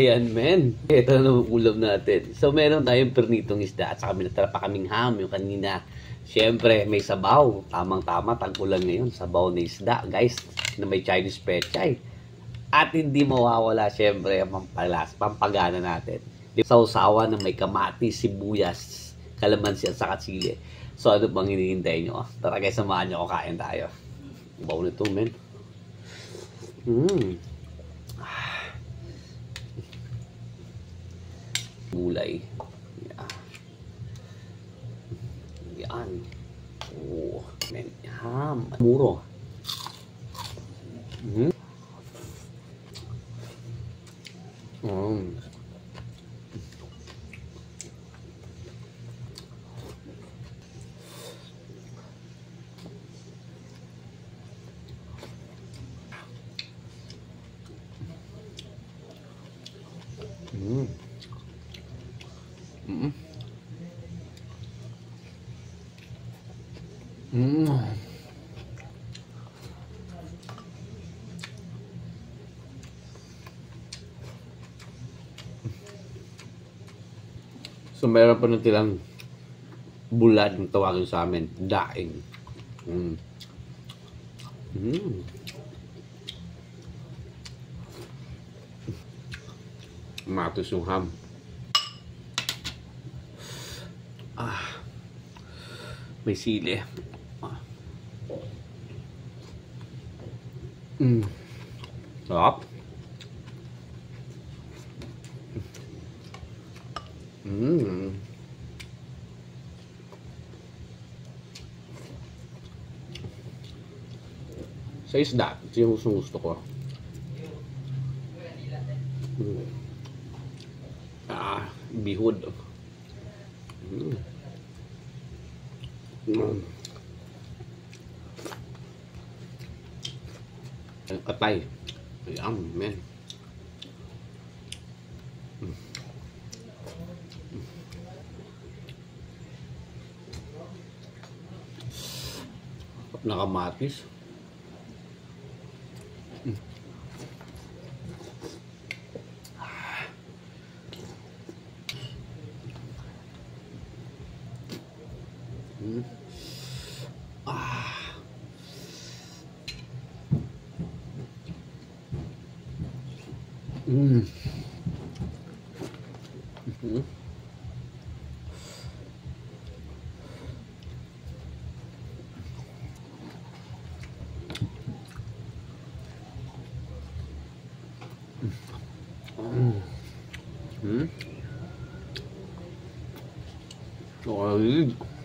Ayan, men. Ito na ang ulam natin. So, meron tayong pernitong isda at saka minatara pa kaming ham yung kanina. Siyempre, may sabaw. Tamang-tama, tag-ulan ngayon. Sabaw na isda, guys, na may Chinese pechay. At hindi mawawala, siyempre, ang pampagana natin. Sausawa na may kamatis, sibuyas, kalamansi at saka chili. So, ano bang hinihintay nyo? Tara guys, samahan nyo ako, kain tayo. Baw nito, men. Gulay. Yeah. Yan. Oh, men. Ham. Muro. Mm. Mm. Mm. Mm. Mm. So, meron pa natilang bulad ng tawagin sa amin. Daing. Mm. Mm. Matos yung ham. May sili. Sarap. Sa isda, ito yung gusto ko. Bihod. Katay. Ayan, men. Nakamatis. Okay.